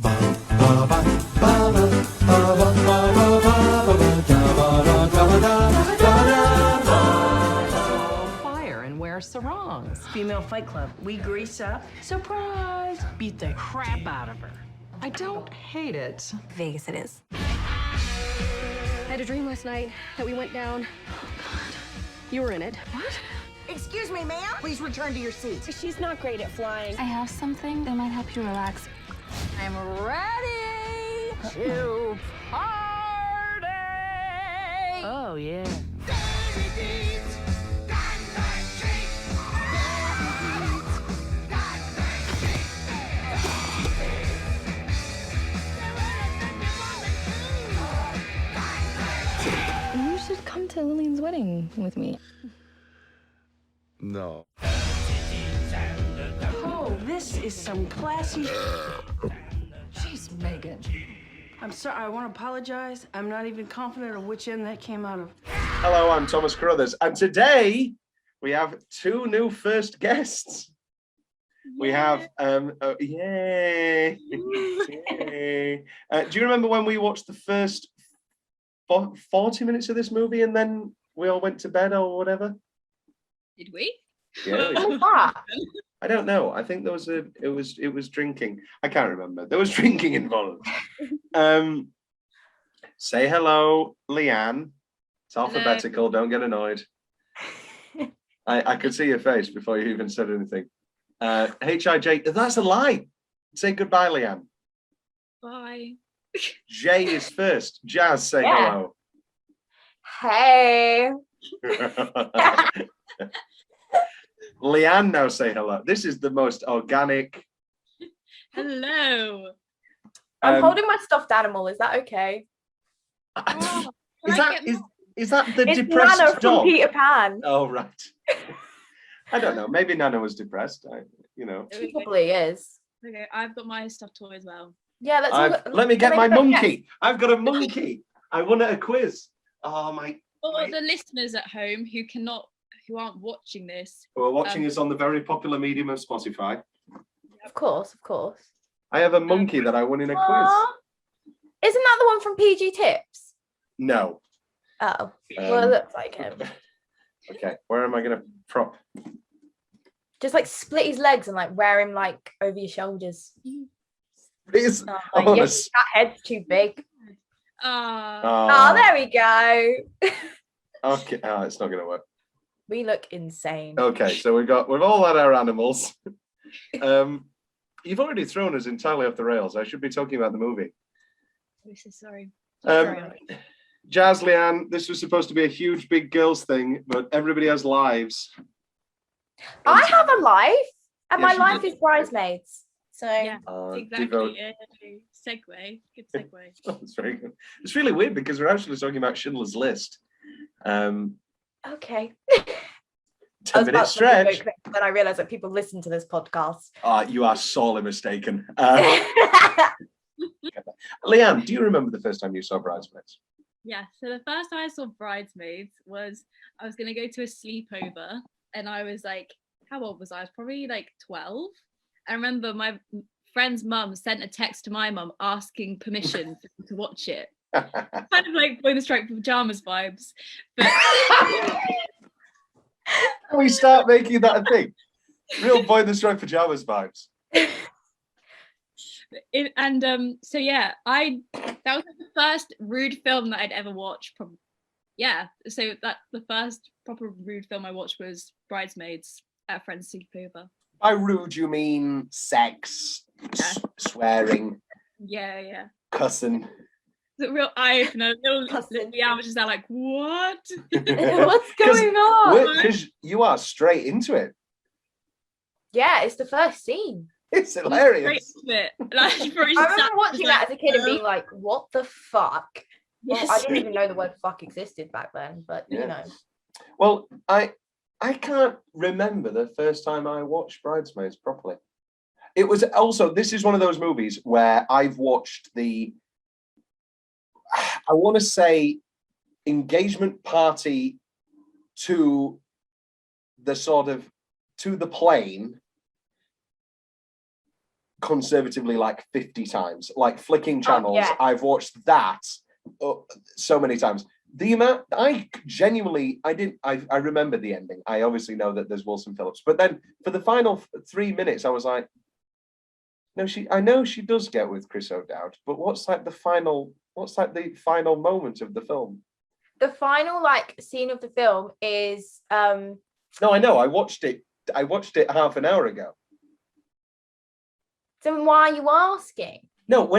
Fire and wear sarongs. Female Fight Club. We grease up. Surprise! Beat the crap out of her. I don't hate it. Vegas it is. I had a dream last night that we went down. Oh, God. You were in it. What? Excuse me, ma'am. Please return to your seat. She's not great at flying. I have something that might help you relax. I'm ready to party. Oh, yeah. You should come to Lillian's wedding with me. No. Oh, this is some classy. Jeez, Megan. I'm sorry, I want to apologize. I'm not even confident of which end that came out of. Hello, I'm Thomas Carruthers, and today we have two new first guests. We have, yay! Yay. Do you remember when we watched the first 40 minutes of this movie and then we all went to bed or whatever? Did we? Yeah. I don't know. I think there was it was drinking. I can't remember. There was drinking involved. Say hello, Leanne. It's alphabetical. Hello. Don't get annoyed. I could see your face before you even said anything. H-I-J. That's a lie. Say goodbye, Leanne. Bye. J is first. Jazz, say hello. Hey. Leanne, now say hello. This is the most organic. Hello. I'm holding my stuffed animal. Is that okay? Is that the it's depressed Nana dog? from Peter Pan. Oh, right. I don't know. Maybe Nana was depressed. She probably is. Okay, I've got my stuffed toy as well. Yeah, let me get my monkey. I've got a monkey. I won at a quiz. Oh my. For the listeners at home who aren't watching this. Who are watching us on the very popular medium of Spotify. Of course. I have a monkey that I won in a quiz. Isn't that the one from PG Tips? No. Oh, well, it looks like him. Okay, where am I going to prop? Just like split his legs and like wear him like over your shoulders. Please. Yes, that head's too big. Oh, there we go. Okay, it's not going to work. We look insane. Okay, so we've all had our animals. You've already thrown us entirely off the rails. I should be talking about the movie. I'm so sorry. Jazz, Leanne, this was supposed to be a huge big girls thing, but everybody has lives. I have a life, and Yes, my life is Bridesmaids. So Yeah, exactly. Segue. Good segue. That's very good. It's really weird because we're actually talking about Schindler's List. Okay. 10-minute stretch. Then I realised that people listen to this podcast. You are sorely mistaken. Leanne, do you remember the first time you saw Bridesmaids? Yeah, so the first time I saw Bridesmaids was I was going to go to a sleepover and I was like, how old was I? I was probably like 12. I remember my friend's mum sent a text to my mum asking permission to watch it. Kind of like Boy in the Striped Pajamas vibes. But Can we start making that a thing? Real Boy in the Striped Pajamas vibes. So yeah, that was the first rude film that I'd ever watched. So that the first proper rude film I watched was Bridesmaids at a friend's sleepover. By rude, you mean sex, swearing, Yeah. cussing. It's a real eye opener. Leanne was just there like, what? What's going on? Because you are straight into it. Yeah, it's the first scene. It's hilarious. I remember watching that as a kid and being like, what the fuck? Yes. Well, I didn't even know the word fuck existed back then, but you know. Well, I can't remember the first time I watched Bridesmaids properly. It was also, this is one of those movies where I've watched I want to say, engagement party to the plane conservatively like 50 times. Like flicking channels, yeah. I've watched that so many times. The amount I genuinely, I remember the ending. I obviously know that there's Wilson Phillips, but then for the final 3 minutes, I was like, no, I know she does get with Chris O'Dowd, but what's like the final moment of the film? The final like scene of the film is No, I know. I watched it half an hour ago. So why are you asking? No,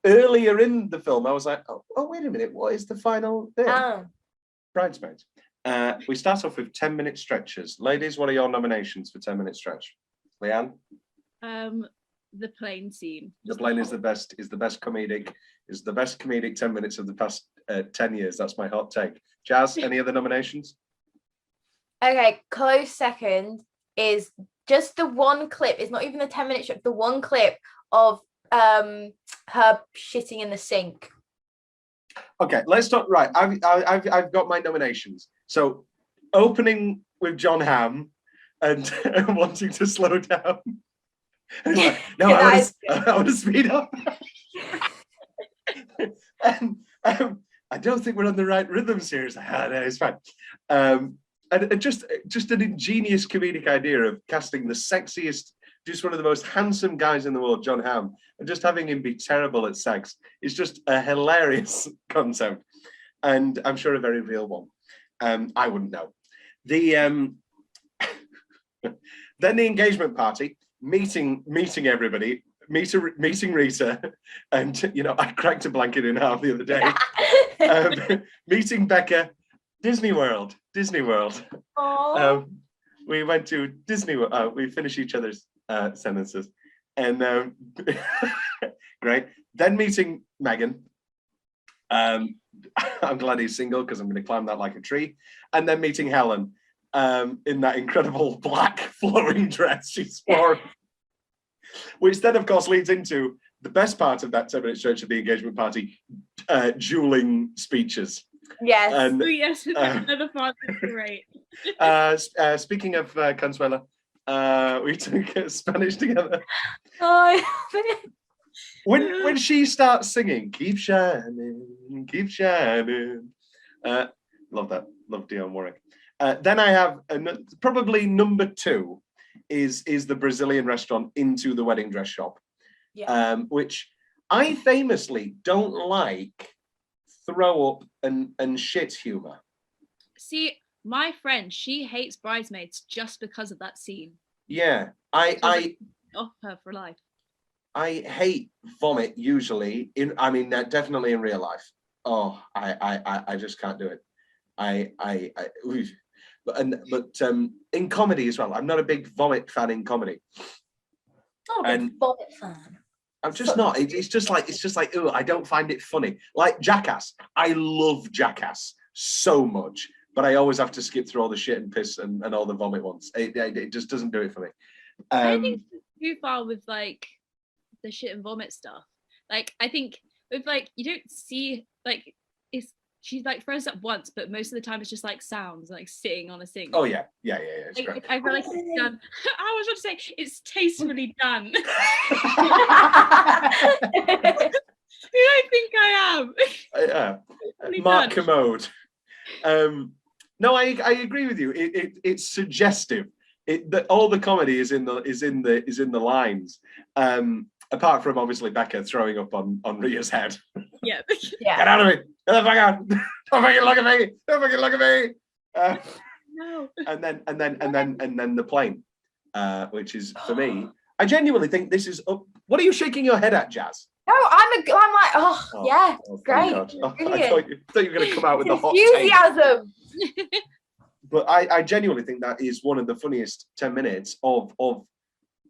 earlier in the film, I was like, oh, wait a minute, what is the final bit? Oh. Bridesmaids. We start off with 10-minute stretches. Ladies, what are your nominations for 10-minute stretch? Leanne? The plane scene. The plane is the best comedic 10 minutes of the past 10 years. That's my hot take. Jazz, any other nominations? Okay, close second is just the one clip. It's not even a 10-minute strip. The one clip of her shitting in the sink. Okay, let's talk. Right, I've got my nominations. So, opening with John Hamm and wanting to slow down. Like, no, I want to speed up. And I don't think we're on the right rhythms here. It's like, no, it's fine. And just an ingenious comedic idea of casting the sexiest, just one of the most handsome guys in the world, John Hamm, and just having him be terrible at sex is just a hilarious concept, and I'm sure a very real one. I wouldn't know. Then the engagement party, meeting everybody, meeting Rita, and I cracked a blanket in half the other day. Meeting Becca, Disney World. We went to Disney World. We finish each other's sentences, and great. Then meeting Megan. I'm glad he's single because I'm going to climb that like a tree. And then meeting Helen in that incredible black flowing dress she's worn, which then of course leads into the best part of that 10-minute stretch of the engagement party, dueling speeches. Yes. And, Yes, another part is great. Speaking of Consuela, we took Spanish together. Oh, When she starts singing, keep shining, love that, love Dionne Warwick. Then I have probably number 2 is the Brazilian restaurant into the wedding dress shop, which I famously don't like throw up and shit humor. See, my friend, she hates Bridesmaids just because of that scene. Yeah, I off her for life. I hate vomit usually. Definitely in real life. Oh, I just can't do it. But in comedy as well. I'm not a big vomit fan in comedy. Not a big vomit fan. I'm just not. It's just like, oh, I don't find it funny. Like Jackass. I love Jackass so much, but I always have to skip through all the shit and piss and all the vomit ones. It just doesn't do it for me. I don't think it's too far with like the shit and vomit stuff. Like I think with like you don't see like she's like throws up once, but most of the time it's just like sounds like sitting on a sink. Oh yeah. It's great. I feel like it's done. I was going to say it's tastefully done. Who do I think I am? Mark Commode. No, I agree with you. It's suggestive. All the comedy is in the lines. Apart from obviously Becca throwing up on Rhea's head. Yeah. Get out of me! Get the fuck out! Don't fucking look at me! Don't fucking look at me! No. And then the plane, which is for me. I genuinely think this is. What are you shaking your head at, Jazz? No, I'm like, yeah, great. I thought you were going to come out with the hot enthusiasm. But I genuinely think that is one of the funniest 10 minutes of.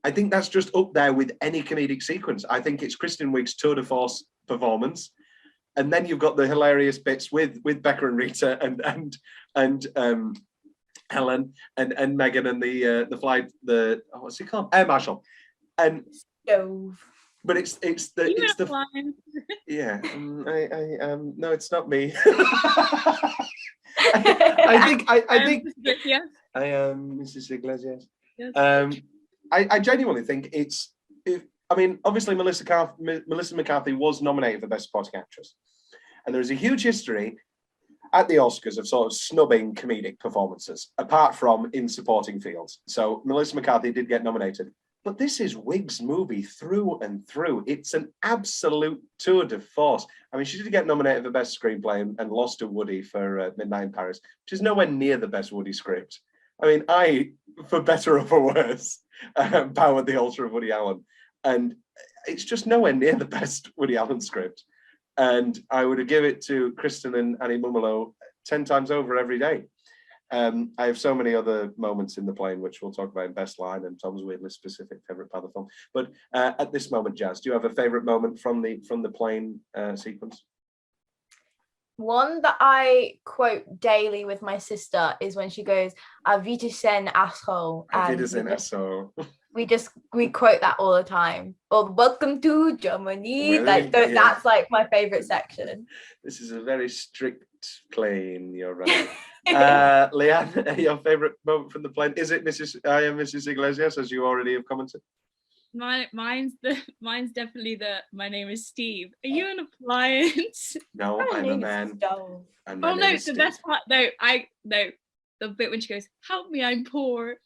I think that's just up there with any comedic sequence. I think it's Kristen Wiig's tour de force performance, and then you've got the hilarious bits with Becca and Rita and Helen and Megan and the flight what's it called, air marshal, and Stove. But it's the yeah. No, it's not me. I think yeah. I am Mrs. Iglesias. Yes. I genuinely think I mean, obviously Melissa McCarthy was nominated for Best Supporting Actress. And there's a huge history at the Oscars of sort of snubbing comedic performances, apart from in supporting fields. So Melissa McCarthy did get nominated. But this is Wig's movie through and through. It's an absolute tour de force. I mean, she did get nominated for Best Screenplay and lost to Woody for Midnight in Paris, which is nowhere near the best Woody script. I mean, for better or for worse, powered the altar of Woody Allen. And it's just nowhere near the best Woody Allen script. And I would give it to Kristen and Annie Mumolo 10 times over every day. I have so many other moments in the plane, which we'll talk about in Best Line and Tom's weirdly specific favorite part of the film. But at this moment, Jazz, do you have a favorite moment from the plane sequence? One that I quote daily with my sister is when she goes, "Avitisen asshole." We quote that all the time. Or "Welcome to Germany." Really? That's like my favorite section. This is a very strict plane, you're right. Leanne, your favorite moment from the plane? Is it Mrs. Iglesias, as you already have commented? Mine's definitely my name is Steve. Are you an appliance? No, I'm a man. Oh no, the best part. No, the bit when she goes, "Help me, I'm poor."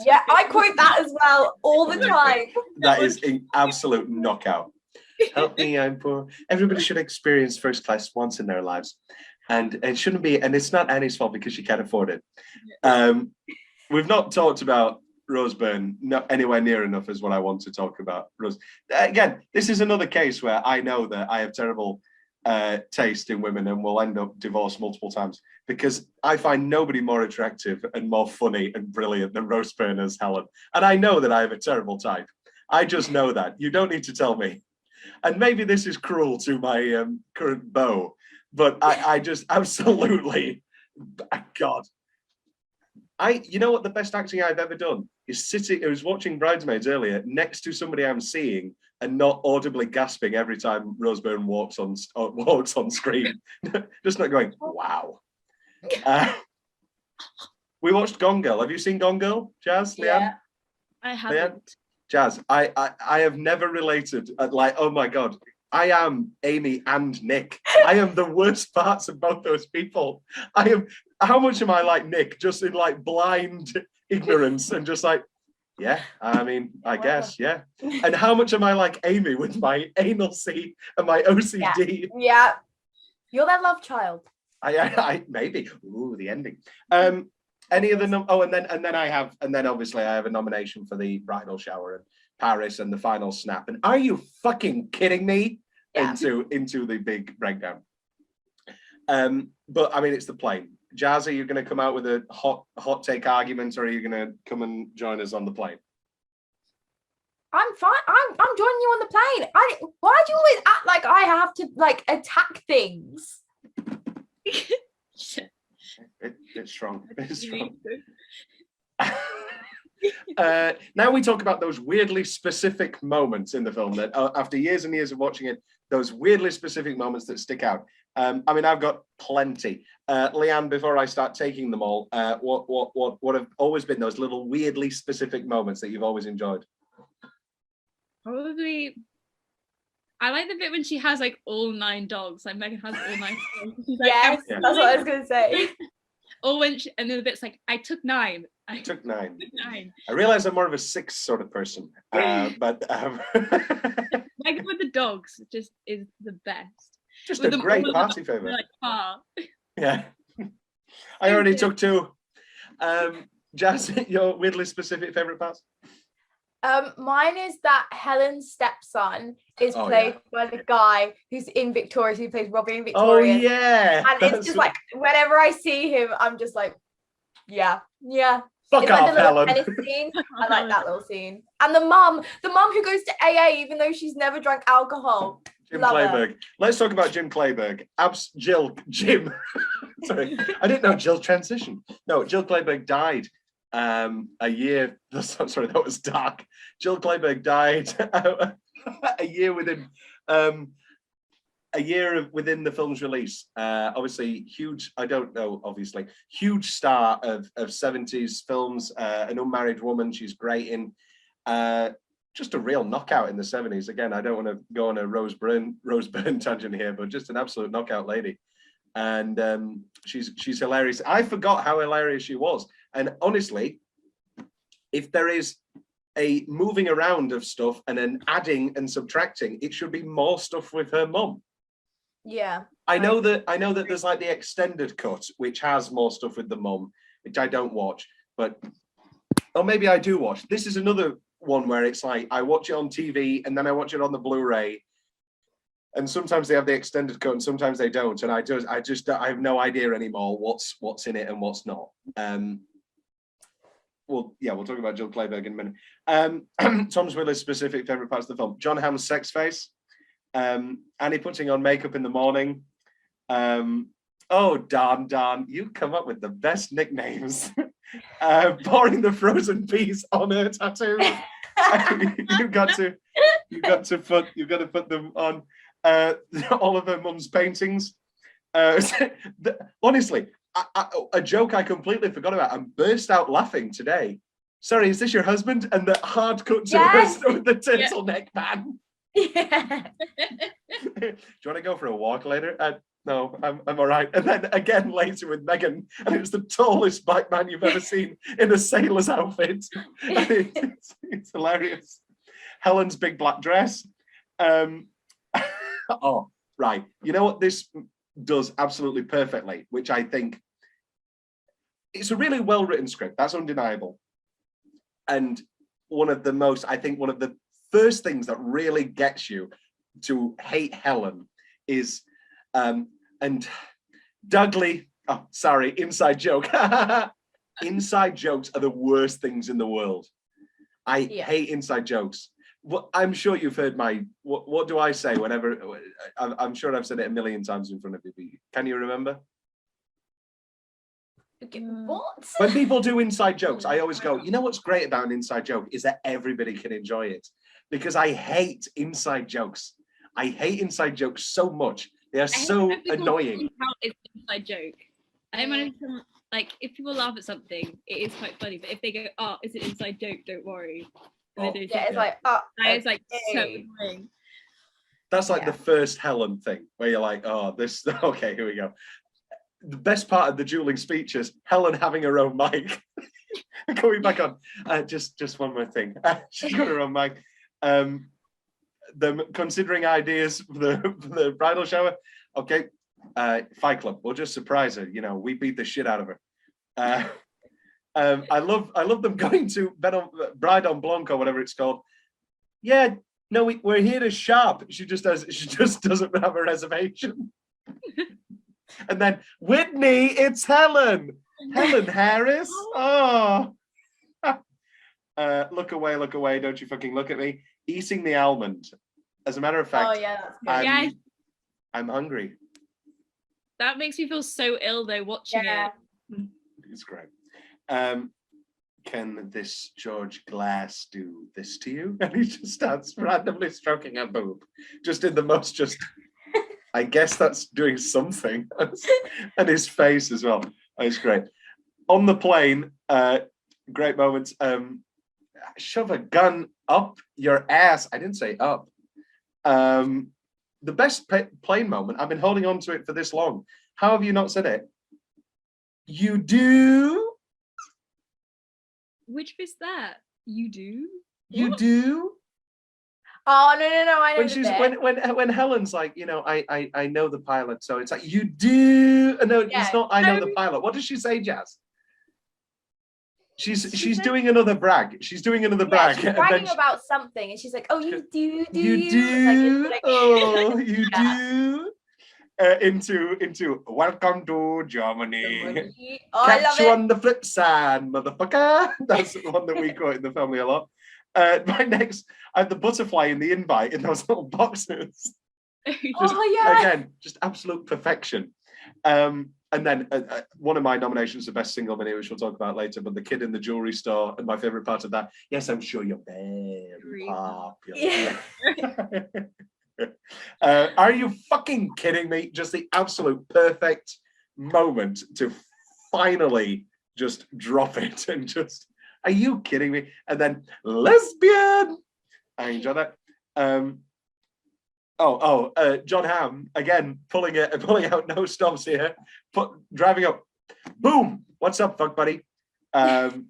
Yeah, I quote that as well all the time. That is an absolute knockout. Help me, I'm poor. Everybody should experience first class once in their lives. And it shouldn't be, and it's not Annie's fault because she can't afford it. We've not talked about Rose Byrne not anywhere near enough as what I want to talk about. Rose. Again, this is another case where I know that I have terrible taste in women and will end up divorced multiple times because I find nobody more attractive and more funny and brilliant than Rose Byrne as Helen. And I know that I have a terrible type. I just know that. You don't need to tell me. And maybe this is cruel to my current beau, but I just absolutely, God. You know what the best acting I've ever done is I was watching Bridesmaids earlier next to somebody I'm seeing and not audibly gasping every time Rose Byrne walks on screen. Just not going, wow. We watched Gone Girl. Have you seen Gone Girl, Jazz? Leanne? Yeah. I haven't. Leanne? Jazz, I have never related, like, oh my God, I am Amy and Nick. I am the worst parts of both those people. How much am I like Nick? Just in like blind ignorance and just like, yeah, I mean, I guess, yeah. And how much am I like Amy with my anal C and my OCD? Yeah. You're their love child. I maybe. Ooh, the ending. Any other and then obviously I have a nomination for the bridal shower in Paris and the final snap. And are you fucking kidding me? Yeah. Into the big breakdown. But I mean, it's the plane. Jazz, are you going to come out with a hot take argument, or are you going to come and join us on the plane? I'm fine. I'm joining you on the plane. Why do you always act like I have to like attack things? It's strong. It's strong. Now we talk about those weirdly specific moments in the film that after years and years of watching it, those weirdly specific moments that stick out. I mean, I've got plenty. Leanne, before I start taking them all, what have always been those little weirdly specific moments that you've always enjoyed? Probably, I like the bit when she has like all 9 dogs. Like Megan has all 9 dogs. She's like, yes, that's what I was going to say. Or when and then the bit's like, I took 9. I took 9. I realize I'm more of a 6 sort of person, but Megan with the dogs just is the best. Just with a great party favor. Like, yeah, I already took 2. Jazz, your weirdly specific favorite parts? Mine is that Helen's stepson is played by the guy who's in Victorious, who plays Robbie in Victorious. Oh yeah, and it's just like whenever I see him, I'm just like, yeah. Fuck it's off, like the little Helen. tennis scene. I like that little scene. And the mum who goes to AA even though she's never drank alcohol. Jim Love Clayburgh. her. Let's talk about Jim Clayburgh. Jim. Sorry, I didn't know Jill transitioned. No, Jill Clayburgh died a year. Sorry, that was dark. Jill Clayburgh died a year within within the film's release. Obviously, huge. I don't know. Obviously, huge star of 70s films. An unmarried woman. She's great in. Just a real knockout in the 70s. Again, I don't want to go on a Rose Byrne tangent here, but just an absolute knockout lady. And she's hilarious. I forgot how hilarious she was. And honestly, if there is a moving around of stuff and an adding and subtracting, it should be more stuff with her mum. Yeah. I know that there's like the extended cut, which has more stuff with the mum, which I don't watch, but or maybe I do watch. This is another one where it's like I watch it on TV and then I watch it on the Blu-ray, and sometimes they have the extended cut and sometimes they don't, and I have no idea anymore what's in it and what's not. Well, yeah, we'll talk about Jill Clayburgh in a minute. Tom Willis' specific favorite parts of the film: John Hamm's sex face, Annie putting on makeup in the morning. Oh, Dan, you come up with the best nicknames. Pouring the frozen peas on her tattoo. you've got to put them on all of her mum's paintings. Honestly, a joke I completely forgot about and burst out laughing today. Sorry, is this your husband? And the hard cut to her with the turtleneck band. Yeah. Do you want to go for a walk later? No, I'm all right. And then again later with Megan, and it's the tallest black man you've ever seen in a sailor's outfit. It's hilarious. Helen's big black dress. Oh, right. You know what this does absolutely perfectly, which I think it's a really well-written script. That's undeniable. And one of the first things that really gets you to hate Helen is and Dudley, oh sorry, inside joke. Inside jokes are the worst things in the world. I hate inside jokes. Well, I'm sure you've heard what do I say whenever, I'm sure I've said it a million times in front of you. Can you remember? What? When people do inside jokes, I always go, you know what's great about an inside joke is that everybody can enjoy it. Because I hate inside jokes. I hate inside jokes so much. They are so annoying. It's an inside joke. I imagine, like, if people laugh at something, it is quite funny. But if they go, "Oh, it's an inside joke," don't worry. It's like, oh, it's like so annoying. That's like the first Helen thing, where you're like, "Oh, this." Okay, here we go. The best part of the dueling speech is Helen having her own mic. Going back on, just one more thing. She's got her own mic. Them considering ideas for the bridal shower. Okay, Fight Club. We'll just surprise her. You know, we beat the shit out of her. I love them going to Bride on Blanc or whatever it's called. Yeah, no, we're here to shop. She just doesn't have a reservation. And then Whitney, it's Helen Harris. Oh. Look away, don't you fucking look at me. Eating the almond. As a matter of fact, I'm hungry. That makes me feel so ill though watching it. It's great. Can this George Glass do this to you? And he just starts randomly stroking her boob. Just in the most I guess that's doing something. And his face as well. It's great. On the plane, great moments. Shove a gun up your ass. I didn't say up. The best plane moment. I've been holding on to it for this long. How have you not said it? You do? Which bit's that? You do? You What? do? Oh no! I know When Helen's like, you know, I know the pilot, so it's like you do. No, it's not. I know the pilot. What does she say, Jazz? She's doing another brag. She's doing another brag. She's bragging about something, and she's like, "Oh, you do? You do? Oh, you do?" Into welcome to Germany. Oh, I love Catch you it. on the flip side, motherfucker. That's the one that we quote in the family a lot. My next, I have the butterfly in the invite in those little boxes. Again, just absolute perfection. And then one of my nominations for best single minute, which we'll talk about later, but the kid in the jewelry store, and my favorite part of that. Yes, I'm sure you're very popular. Yeah. Are you fucking kidding me? Just the absolute perfect moment to finally just drop it and just Are you kidding me? And then lesbian. I enjoy that. John Hamm again pulling out no stops here, driving up. Boom! What's up, fuck buddy? And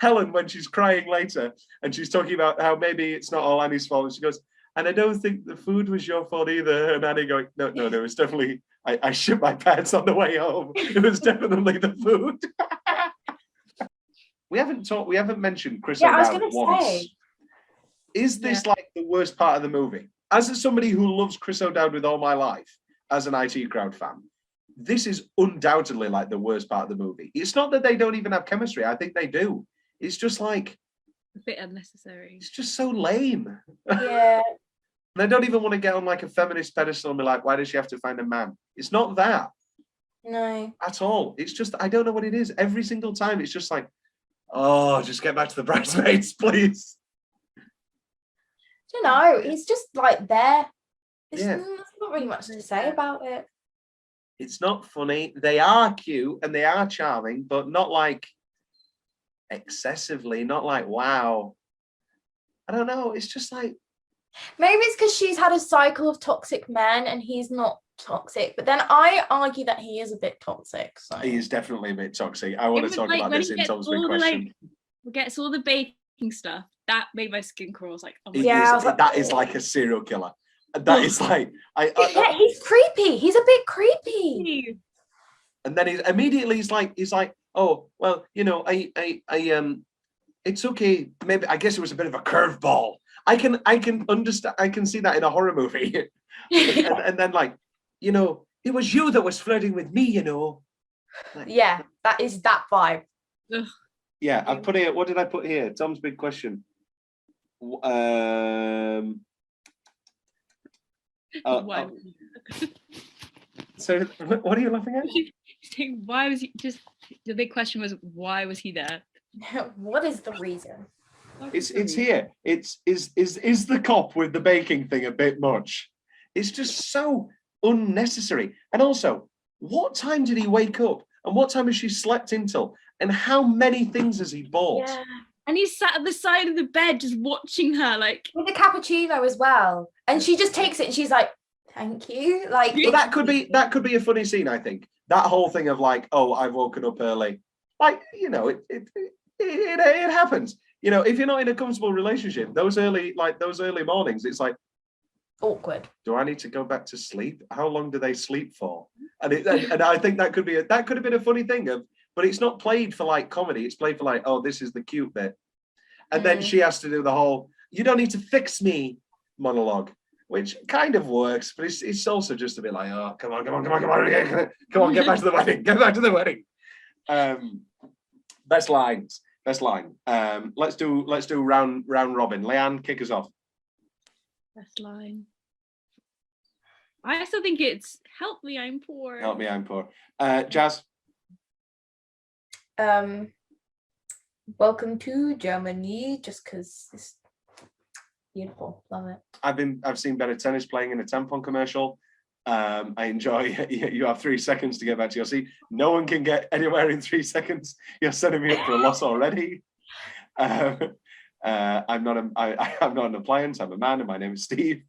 Helen, when she's crying later, and she's talking about how maybe it's not all Annie's fault, and she goes, and I don't think the food was your fault either. And Annie going, no, it was definitely I shit my pants on the way home. It was definitely the food. We haven't mentioned Chris O'Dowd once. Say. Is this like the worst part of the movie? As somebody who loves Chris O'Dowd with all my life, as an IT Crowd fan, this is undoubtedly like the worst part of the movie. It's not that they don't even have chemistry. I think they do. It's just like a bit unnecessary. It's just so lame. Yeah. And I don't even want to get on like a feminist pedestal and be like, why does she have to find a man? It's not that. No. At all. It's just, I don't know what it is. Every single time, it's just like, oh, just get back to the Bridesmaids, please. You know, he's just like there. Yeah. There's not really much to say about it. It's not funny. They are cute and they are charming, but not like excessively, not like, wow. I don't know. It's just like, maybe it's because she's had a cycle of toxic men and he's not toxic. But then I argue that he is a bit toxic. So. He is definitely a bit toxic. I want to talk about this in Tom's big question. Gets all the baking stuff. That made my skin crawl. I was like, oh my God. That is like a serial killer. That is like, he's creepy. He's a bit creepy. And then he's like, oh, well, you know, it's okay. Maybe I guess it was a bit of a curveball. I can understand. I can see that in a horror movie. and then like, you know, it was you that was flirting with me, you know. Like, yeah, that is that vibe. Yeah, I put it. What did I put here? Tom's big question. So what are you laughing at? Why was he just? The big question was, why was he there? What is the reason? It's here. Is the cop with the baking thing a bit much? It's just so unnecessary. And also, what time did he wake up? And what time has she slept until? And how many things has he bought? Yeah. And he sat at the side of the bed just watching her, like with a cappuccino as well. And she just takes it and she's like, thank you. Like, well, that could be a funny scene, I think. That whole thing of like, oh, I've woken up early. Like, you know, it happens. You know, if you're not in a comfortable relationship, those early mornings, it's like awkward. Do I need to go back to sleep? How long do they sleep for? And I think that could have been a funny thing of, but it's not played for like comedy. It's played for like, oh, this is the cute bit. And then she has to do the whole, you don't need to fix me monologue, which kind of works, but it's also just a bit like, oh, come on, get back to the wedding, get back to the wedding. Best line. Let's do round robin. Leanne, kick us off. Best line. I still think it's help me, I'm poor. Help me, I'm poor. Jazz. Welcome to Germany, just because it's beautiful. Love it. I've seen better tennis playing in a tampon commercial. I enjoy you have 3 seconds to get back to your seat. No one can get anywhere in 3 seconds. You're setting me up for a loss already. I'm not an appliance. I'm a man, and my name is Steve.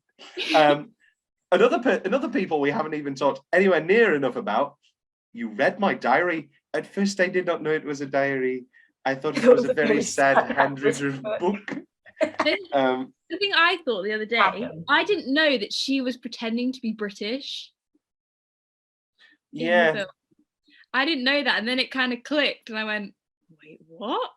Another people we haven't even talked anywhere near enough about. You read my diary. At first, I did not know it was a diary. I thought it was a very sad handwritten book. The thing I thought the other day, I didn't know that she was pretending to be British. Yeah. I didn't know that, and then it kind of clicked, and I went, wait, what?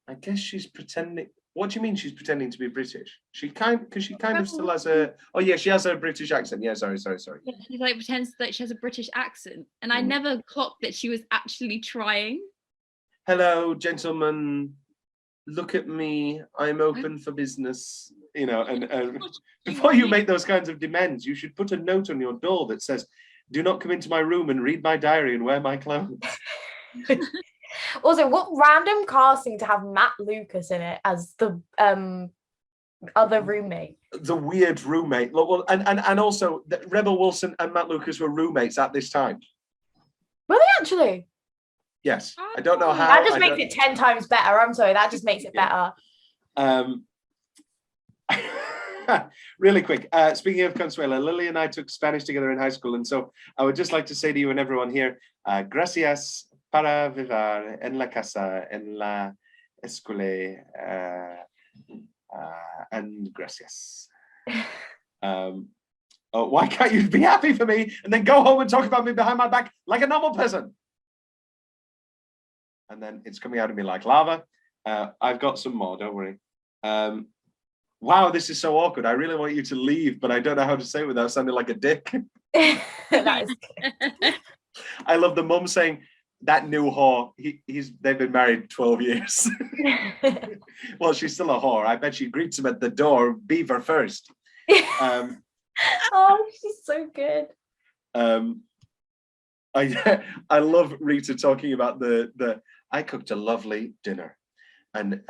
I guess she's pretending. What do you mean she's pretending to be British? She kind of still has a. Oh yeah, she has a British accent. Yeah, sorry. Yeah, she like pretends that she has a British accent, and I never clocked that she was actually trying. Hello, gentlemen. Look at me. I'm open for business. You know, and before you make those kinds of demands, you should put a note on your door that says, "Do not come into my room and read my diary and wear my clothes." Also, what random casting to have Matt Lucas in it as the other roommate? The weird roommate. Well, and also that Rebel Wilson and Matt Lucas were roommates at this time. Were they actually? Yes. I don't know how. That just makes it 10 times better. I'm sorry, that just makes it better. Really quick. Speaking of Consuelo, Lily and I took Spanish together in high school, and so I would just like to say to you and everyone here, gracias para vivir en la casa, en la escuela, and gracias. Why can't you be happy for me and then go home and talk about me behind my back like a normal person? And then it's coming out of me like lava. I've got some more, don't worry. Wow, this is so awkward. I really want you to leave, but I don't know how to say it without sounding like a dick. That is good. I love the mum saying, that new whore, they've been married 12 years. Well, she's still a whore. I bet she greets him at the door, beaver first. Oh, she's so good. I love Rita talking about the I cooked a lovely dinner. And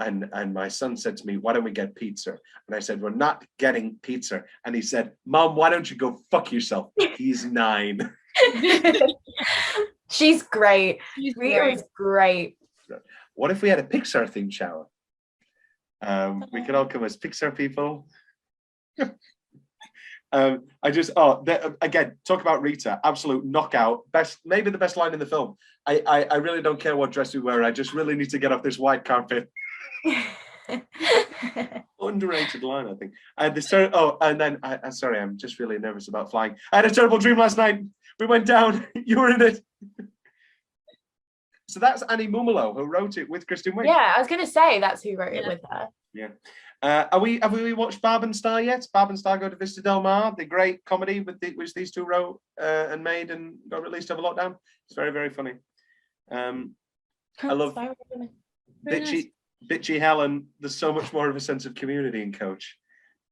my son said to me, why don't we get pizza? And I said, we're not getting pizza. And he said, Mom, why don't you go fuck yourself? He's 9. She's great. Rita is great. What if we had a Pixar themed shower? We could all come as Pixar people. Again, talk about Rita, absolute knockout, maybe the best line in the film. I really don't care what dress we wear. I just really need to get off this white carpet. Underrated line, I think. Sorry, I'm just really nervous about flying. I had a terrible dream last night. We went down. You were in it. So that's Annie Mumolo who wrote it with Kristen Wiig. Yeah, I was going to say that's who wrote it with her. Yeah. Have we watched Barb and Star yet? Barb and Star Go to Vista Del Mar, the great comedy which these two wrote and made and got released over lockdown. It's very, very funny. I love bitchy Helen. There's so much more of a sense of community in Coach.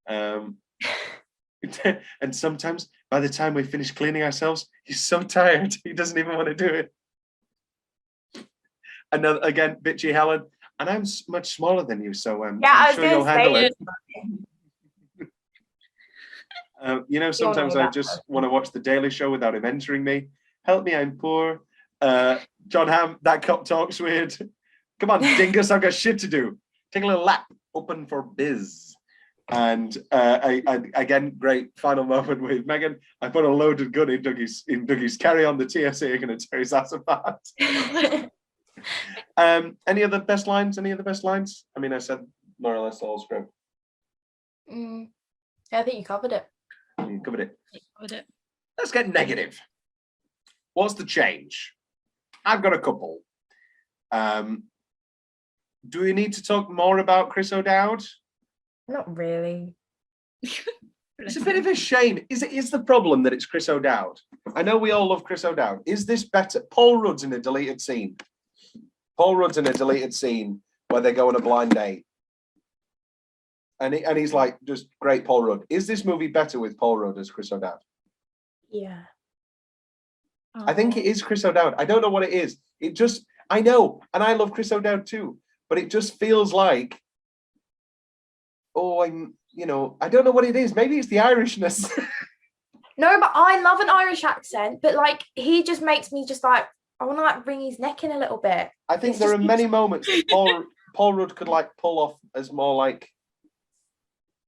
And sometimes by the time we finish cleaning ourselves, he's so tired he doesn't even want to do it. Another again, bitchy Helen. And I'm much smaller than you, so I'm sure you'll handle it. Sometimes I just want to watch The Daily Show without him entering me. Help me, I'm poor. John Hamm, that cop talks weird. Come on, dingus, I've got shit to do. Take a little lap, open for biz. And again, great final moment with Megan. I put a loaded gun in Dougie's carry on. The TSA are going to tear his ass apart. Any other best lines? I mean, I said more or less the whole script. I think you covered it. You covered it. Let's get negative. What's the change? I've got a couple. Do we need to talk more about Chris O'Dowd? Not really. It's a bit of a shame. Is the problem that it's Chris O'Dowd? I know we all love Chris O'Dowd. Is this better? Paul Rudd's in a deleted scene. Where they go on a blind date. And he's like, just great Paul Rudd. Is this movie better with Paul Rudd as Chris O'Dowd? Yeah. I think it is Chris O'Dowd. I don't know what it is. I know, and I love Chris O'Dowd too, but it just feels like, I don't know what it is. Maybe it's the Irishness. No, but I love an Irish accent, but like, he just makes me just like, I want to like wring his neck in a little bit. I think there are many moments that Paul Rudd could like pull off as more like,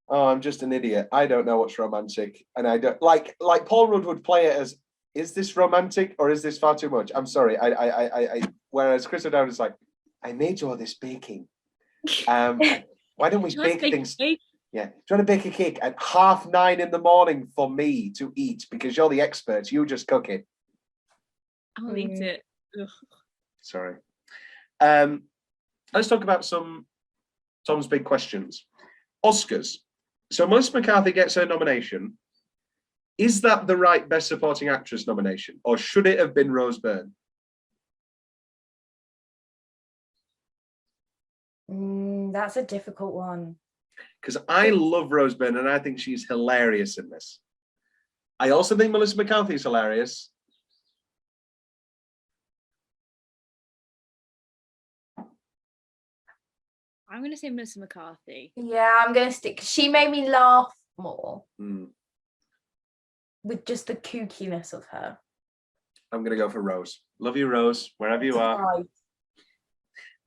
oh, I'm just an idiot. I don't know what's romantic. And I don't like Paul Rudd would play it as, is this romantic or is this far too much? I'm sorry. Whereas Chris O'Dowd is like, I made you all this baking. Why don't we bake things? Yeah. Do you want to bake a cake at 9:30 in the morning for me to eat because you're the expert? You just cook it. I'll eat it. Ugh. Sorry. Let's talk about some Tom's big questions. Oscars. So Melissa McCarthy gets her nomination. Is that the right Best Supporting Actress nomination, or should it have been Rose Byrne? That's a difficult one. Because I love Rose Byrne and I think she's hilarious in this. I also think Melissa McCarthy is hilarious. I'm going to say Melissa McCarthy. Yeah, I'm going to stick. She made me laugh more with just the kookiness of her. I'm going to go for Rose. Love you, Rose, wherever you are.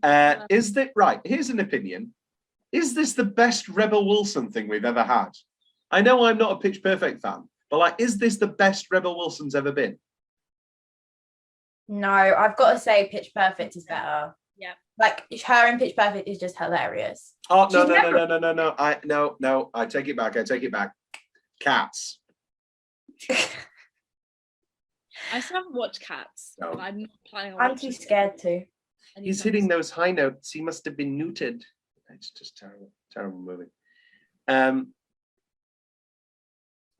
Right. Is that right? Here's an opinion. Is this the best Rebel Wilson thing we've ever had? I know I'm not a Pitch Perfect fan, but like, is this the best Rebel Wilson's ever been? No, I've got to say Pitch Perfect is better. Yeah. Like her in Pitch Perfect is just hilarious. Oh, no, She's never- no. I take it back. Cats. I still haven't watched Cats. No. And I'm not planning on I'm watching too it. scared to. He's hitting those high notes. He must have been neutered. It's just terrible movie.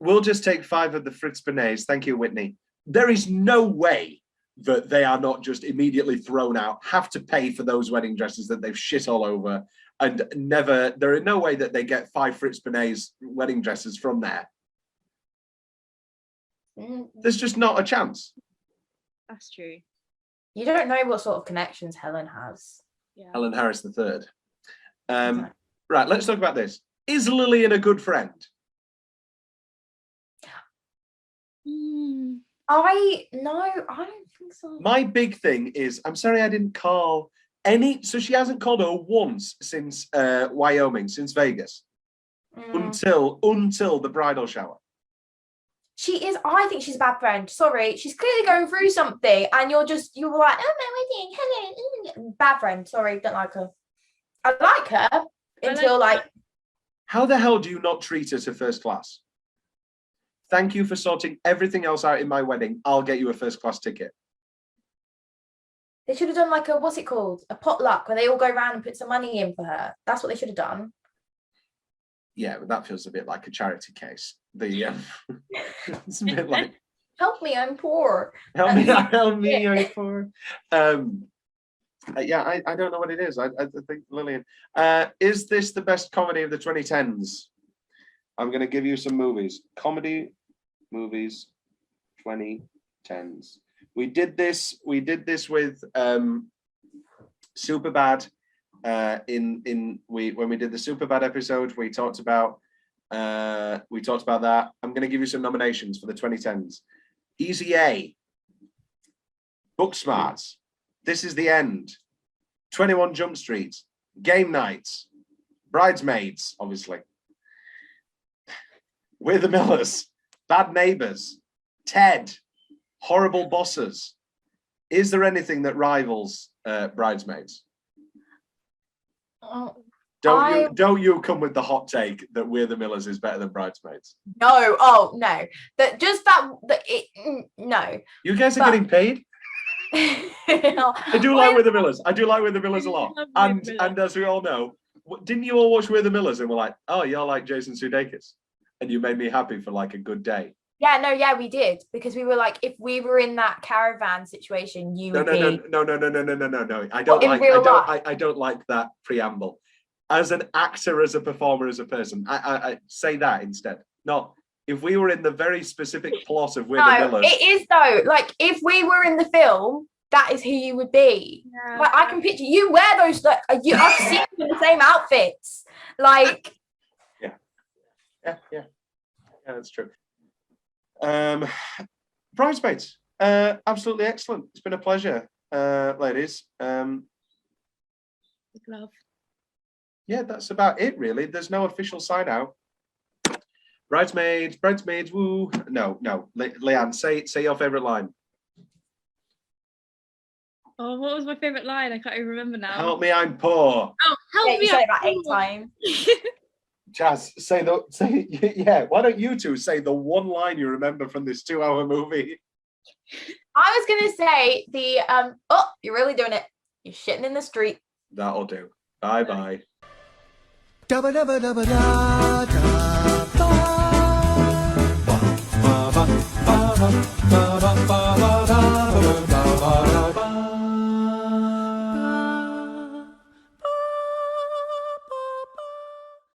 We'll just take 5 of the Fritz Bernays. Thank you, Whitney. There is no way that they are not just immediately thrown out, have to pay for those wedding dresses that they've shit all over, and never, there are no way that they get 5 Fritz Bernays wedding dresses from there. There's just not a chance. That's true. You don't know what sort of connections Helen has. Yeah. Helen Harris III. Right, let's talk about this. Is Lillian a good friend? I don't think so. My big thing is, I'm sorry I didn't call any, so she hasn't called her once since Wyoming, since Vegas, until the bridal shower. She is, I think she's a bad friend. Sorry, she's clearly going through something, and you're like, oh my wedding, bad friend. Sorry, don't like her. I like her until like. How the hell do you not treat her to first class? Thank you for sorting everything else out in my wedding. I'll get you a first class ticket. They should have done like a, what's it called? A potluck where they all go around and put some money in for her. That's what they should have done. Yeah, but that feels a bit like a charity case. It's a bit like, help me, I'm poor. help me, I'm poor. Yeah, I don't know what it is. I think Lillian. Is this the best comedy of the 2010s? I'm going to give you some movies. Comedy movies 2010s. We did this with Superbad. When we did the Superbad episode, we talked about that. I'm going to give you some nominations for the 2010s. Easy A, Booksmart, This Is the End, 21 Jump Street, Game Nights, Bridesmaids, obviously, We're the Millers, Bad Neighbors, Ted, Horrible Bosses. Is there anything that rivals Bridesmaids? Don't you come with the hot take that We're the Millers is better than Bridesmaids? No, no. No. You guys are getting paid? I do like We're the Millers. I do like We're the Millers a lot. And as we all know, didn't you all watch We're the Millers and were like, oh, you're like Jason Sudeikis? And you made me happy for like a good day. Yeah, we did, because we were like, if we were in that caravan situation, you would be. No. I don't like that preamble. As an actor, as a performer, as a person, I say that instead. Not if we were in the very specific plot of We're the Millers. It is though. Like if we were in the film, that is who you would be. Yeah. Like I can picture you wear those. Like I've seen you in the same outfits. Like. Yeah, that's true. Bridesmaids, absolutely excellent. It's been a pleasure, ladies. Love. Yeah, that's about it, really. There's no official sign out. Bridesmaids, woo. No. Leanne, say your favorite line. Oh, what was my favorite line? I can't even remember now. Help me, I'm poor. Oh, help me! You said it I'm about 8 poor. times. Jazz, yeah. Why don't you two say the one line you remember from this 2-hour movie? I was gonna say the oh, you're really doing it. You're shitting in the street. That'll do. Bye. Dabba dabba dabba da da ba ba ba ba ba ba ba ba ba